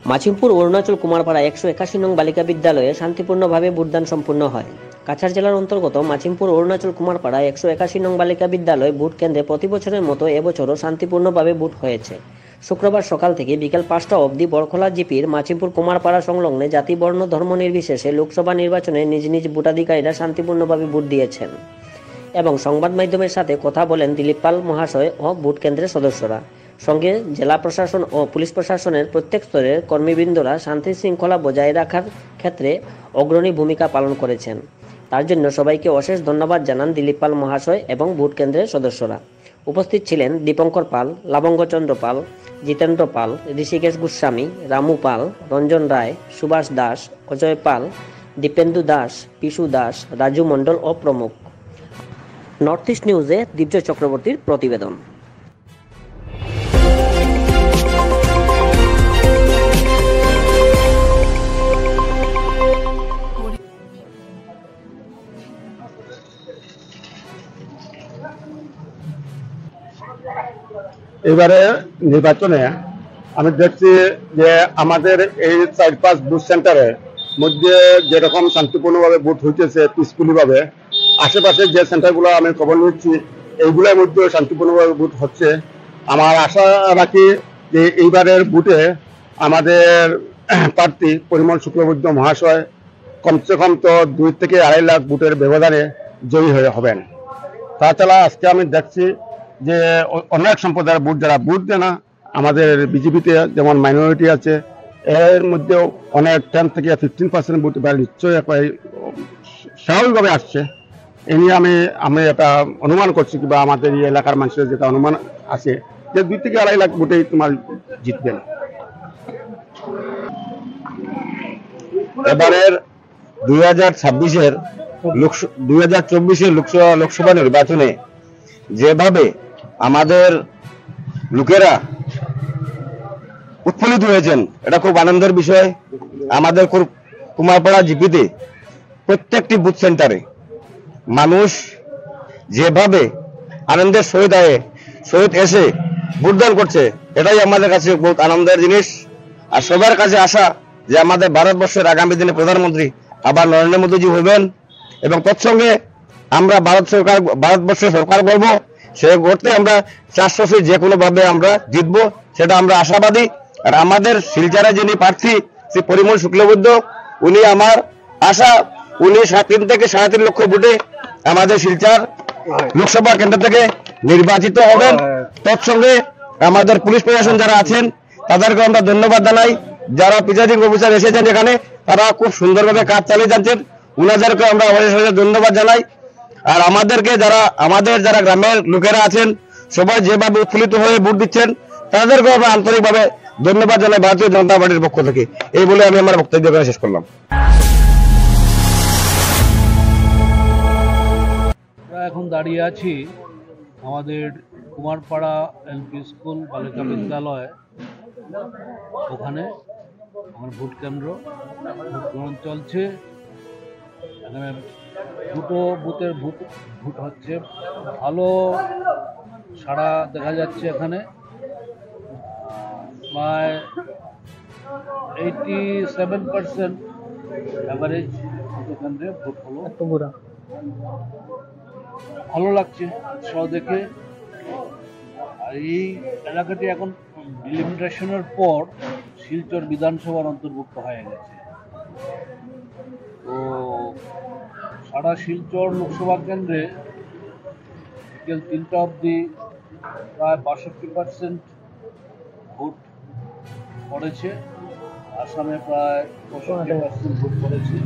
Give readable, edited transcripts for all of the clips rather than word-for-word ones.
মাছিমপুর অরুণাচল কুমারপাড়া 181 নং বালিকা বিদ্যালয়ে শান্তিপূর্ণভাবে ভোটদান সম্পন্ন হয়। কাছাড় জেলার অন্তর্গত মাছিমপুর অরুণাচল কুমারপাড়া 181 নং বালিকা বিদ্যালয় ভোট কেন্দ্রে প্রতি বছরের মতো এবছরও শান্তিপূর্ণভাবে ভোট হয়েছে। শুক্রবার সকাল থেকে বিকেল 5টা অবধি বরখলা জিপির মাছিমপুর কুমারপাড়া সংলগ্নে জাতি বর্ণ ধর্ম নির্বিশেষে লোকসভা নির্বাচনে নিজ নিজ ভোটাধিকারীরা শান্তিপূর্ণভাবে ভোট দিয়েছেন এবং সংবাদ মাধ্যমের সাথে কথা বলেন দিলীপ পাল মহাশয় ও ভোট কেন্দ্রের সদস্যরা। সঙ্গে জেলা প্রশাসন ও পুলিশ প্রশাসনের প্রত্যেক স্তরের কর্মীবৃন্দরা শান্তি শৃঙ্খলা বজায় রাখার ক্ষেত্রে অগ্রণী ভূমিকা পালন করেছেন। তার জন্য সবাইকে অশেষ ধন্যবাদ জানান দিলীপ পাল মহাশয় এবং ভোট কেন্দ্রের সদস্যরা। উপস্থিত ছিলেন দীপঙ্কর পাল, লাবঙ্গচন্দ্র পাল, জিতেন্দ্র পাল, ঋষিকেশ গোস্বামী, রামু পাল, রঞ্জন রায়, সুভাষ দাস, অজয় পাল, দীপেন্দু দাস, পিসু দাস, রাজু মণ্ডল ও প্রমুখ। নর্থ ইস্ট নিউজে দিব্য চক্রবর্তীর প্রতিবেদন। এবারে নির্বাচনে আমি দেখছি যে আমাদের এই 4-5 বুথ সেন্টারের মধ্যে যেরকম শান্তিপূর্ণভাবে ভোট হইতেছে পিসফুলিভাবে, আশেপাশে যে সেন্টারগুলো আমি খবর নিচ্ছি এইগুলোর মধ্যেও শান্তিপূর্ণভাবে ভোট হচ্ছে। আমার আশা রাখি যে এইবারের ভোটে আমাদের প্রার্থী পরিমল শুক্লবৈদ্য মহাশয় কমসে কম তো 2 থেকে 2.5 লাখ ভোটের ব্যবধানে জয়ী হবেন। তাছাড়া আজকে আমি দেখছি যে অনেক সম্প্রদায়ের ভোট যারা ভোট দেয় না, আমাদের বিজেপিতে যেমন মাইনরিটি আছে, এর মধ্যেও অনেক 10 থেকে 15% ভোট নিশ্চয়ই স্বাভাবিকভাবে আসছে। এ নিয়ে আমি এটা অনুমান করছি, কিংবা আমাদের এই এলাকার মানুষের যেটা অনুমান আছে যে 2 থেকে 2.5 লাখ ভোটেই তোমার জিতবেন। এবারের 2024 লোকসভা নির্বাচনে যেভাবে আমাদের লোকেরা উৎফুল্লিত হয়েছেন, এটা খুব আনন্দের বিষয়। আমাদের কুমারপাড়া জিপিতে প্রত্যেকটি বুথ সেন্টারে মানুষ যেভাবে আনন্দের সহিত এসে ভোটদান করছে, এটাই আমাদের কাছে বহুত আনন্দের জিনিস। আর সবার কাছে আশা যে আমাদের ভারতবর্ষের আগামী দিনে প্রধানমন্ত্রী আবার নরেন্দ্র মোদীজি হবেন, এবং তৎসঙ্গে আমরা ভারতবর্ষের সরকার করব। সে করতে আমরা 400 সিট যে কোনো ভাবে আমরা জিতবো, সেটা আমরা আশাবাদী। আর আমাদের শিলচরে যিনি প্রার্থী শ্রী পরিমল শুক্লবৈদ্য, উনি আমার আশা উনি 3 থেকে 3.5 লক্ষ ভোটে আমাদের শিলচর লোকসভা কেন্দ্র থেকে নির্বাচিত হবেন। তৎসঙ্গে আমাদের পুলিশ প্রশাসন যারা আছেন তাদেরকে আমরা ধন্যবাদ জানাই। যারা প্রিজাইডিং অফিসার এসেছেন এখানে, তারা খুব সুন্দরভাবে কাজ চালিয়ে যাচ্ছেন, উনাদেরকে আমরা অশেষ ধন্যবাদ জানাই। আর আমাদের যারা গ্রামের লোকেরা আছেন, সবাই যেভাবে উৎফুল্লিত হয়ে ভোট দিচ্ছেন, তাদেরকেও আমরা আন্তরিকভাবে ধন্যবাদ জানাই ভারতীয় জনতা পার্টির পক্ষ থেকে। এই বলে আমি আমার বক্তব্য শেষ করলাম। এখন দাঁড়িয়ে আছি আমাদের কুমারপাড়া এলপি স্কুল বালিকা বিদ্যালয়, ওখানে আমার ভোট কেন্দ্র, ভোট গ্রহণ চলছে। এখানে দুটো বুথের ভোট হচ্ছে, ভালো সাড়া দেখা যাচ্ছে। এখানে প্রায় 87% অ্যাভারেজ কেন্দ্রে ভোট হলো। ভালো লাগছে উৎসাহ দেখে। আর এই এলাকাটি এখন ডিলিমিটেশনের পর শিলচর বিধানসভার অন্তর্ভুক্ত হয়ে গেছে। তো সারা শিলচর লোকসভা কেন্দ্রে বিকেল 3টা অবধি প্রায় 62% ভোট পড়েছে। আসামে প্রায় 65% ভোট পড়েছে।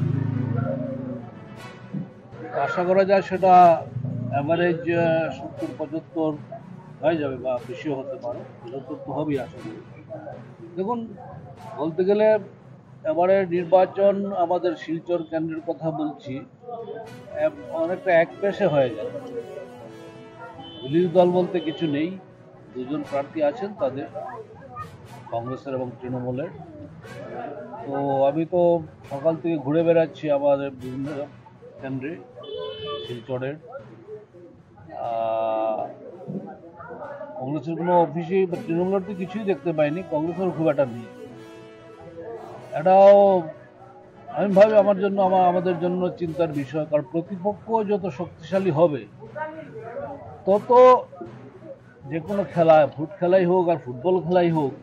আশা করা যায় সেটা অ্যাভারেজ 70-75 হয়ে যাবে, বা বেশিও হতে পারে। 75 তো হবেই আশা করি। দেখুন, বলতে গেলে এবারে নির্বাচন আমাদের শিলচর কেন্দ্রের কথা বলছি, অনেকটা একপেশে হয়ে যায়। পুলিশ দল বলতে কিছু নেই, 2জন প্রার্থী আছেন তাদের, কংগ্রেসের এবং তৃণমূলের। তো আমি তো সকাল থেকে ঘুরে বেড়াচ্ছি আমাদের বিভিন্ন কেন্দ্রে শিলচরের। কংগ্রেসের কোনো অফিসে বা তৃণমূলের তো কিছুই দেখতে পাইনি, কংগ্রেসের খুব একটা নেই। এটাও আমি ভাবি আমাদের জন্য চিন্তার বিষয়, কারণ প্রতিপক্ষ যত শক্তিশালী হবে তত যে কোনো খেলায়, ফুট খেলাই হোক আর ফুটবল খেলাই হোক,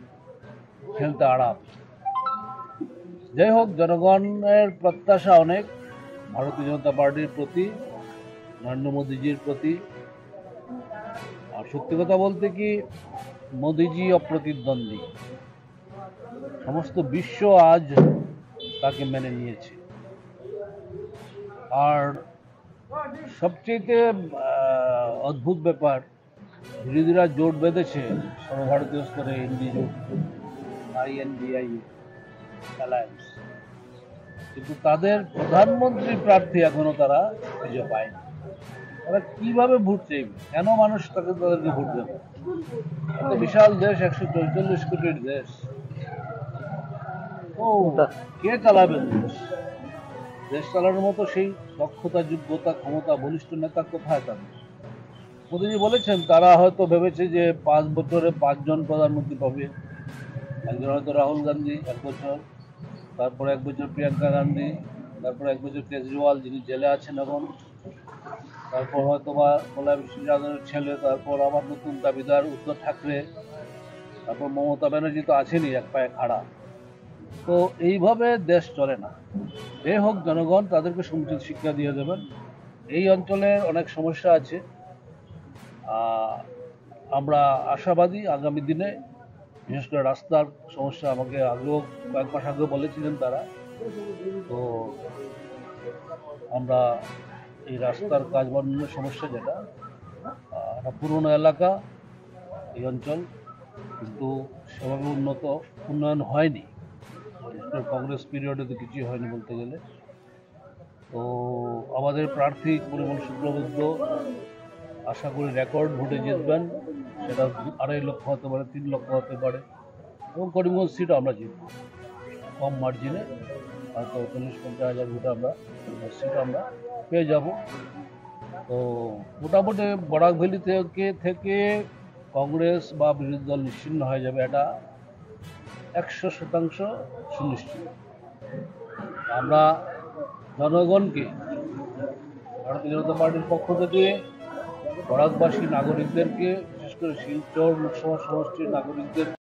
খেলতে আরাম। যাই হোক, জনগণের প্রত্যাশা অনেক ভারতীয় জনতা পার্টির প্রতি, নরেন্দ্র মোদীজির প্রতি। আর সত্যি কথা বলতে কি, মোদীজি অপ্রতিদ্বন্দ্বী, সমস্ত বিশ্ব আজ তাকে মেনে নিয়েছে। আর সবচেয়ে অদ্ভুত ব্যাপার, বিরোধীরা জোট বেঁধেছে সর্বভারতীয় স্তরে এনডি জোট, INDI অ্যালায়েন্স, কিন্তু তাদের প্রধানমন্ত্রী প্রার্থী এখনো তারা খুঁজে পায়নি। তারা কিভাবে ভোট চাইবে? কেন মানুষ তাদেরকে ভোট দেবে? এত বিশাল দেশ, 144 কোটির দেশ, তো কে চালাবে দেশ? দেশ চালানোর মতো সেই দক্ষতা, যোগ্যতা, ক্ষমতা, বলিষ্ঠ নেতা কোথায় তাদের? মোদীজি বলেছেন তারা হয়তো ভেবেছে যে 5 বছরে 5 জন প্রধানমন্ত্রী পাবে। একজন হয়তো রাহুল গান্ধী 1 বছর, তারপর 1 বছর প্রিয়াঙ্কা গান্ধী, তারপর 1 বছর কেজরিওয়াল যিনি জেলে আছেন এখন, তারপর হয়তো বা মোলায়েম সিং যাদবের ছেলে, তারপর আবার নতুন দাবিদার উদ্ধব ঠাকরে, তারপর মমতা ব্যানার্জি তো আছেনই এক পায়ে খাড়া। তো এইভাবে দেশ চলে না। যে হোক, জনগণ তাদেরকে সমুচিত শিক্ষা দিয়ে দেবেন। এই অঞ্চলের অনেক সমস্যা আছে, আমরা আশাবাদী আগামী দিনে, বিশেষ করে রাস্তার সমস্যা আমাকে আগেও কয়েক মাস আগেও বলেছিলেন তারা, তো আমরা এই রাস্তার কাজ বন্ধের সমস্যা, যেটা একটা পুরনো এলাকা এই অঞ্চল, কিন্তু সেভাবে উন্নয়ন হয়নি, কংগ্রেস পিরিয়ডে তো কিছুই হয়নি বলতে গেলে। তো আমাদের প্রার্থী পরিমল শুক্লবৈদ্য আশা করি রেকর্ড ভোটে জিতবেন, সেটা 2.5 লক্ষ হতে পারে, 3 লক্ষ হতে পারে, এবং করিমগঞ্জ সিট আমরা জিতব কম মার্জিনে, হয়তো 40-50 হাজার ভোটে আমরা সিট আমরা পেয়ে যাব। তো মোটামুটি বরাক ভ্যালি থেকে কংগ্রেস বা বিরোধী দল নিশ্চিহ্ন হয়ে যাবে, এটা 100% সুনিশ্চিত। আমরা জনগণকে, ভারতীয় জনতা পার্টির পক্ষ থেকে বরাকবাসী নাগরিকদেরকে, বিশেষ করে শিলচর লোকসভা সমষ্টির নাগরিকদের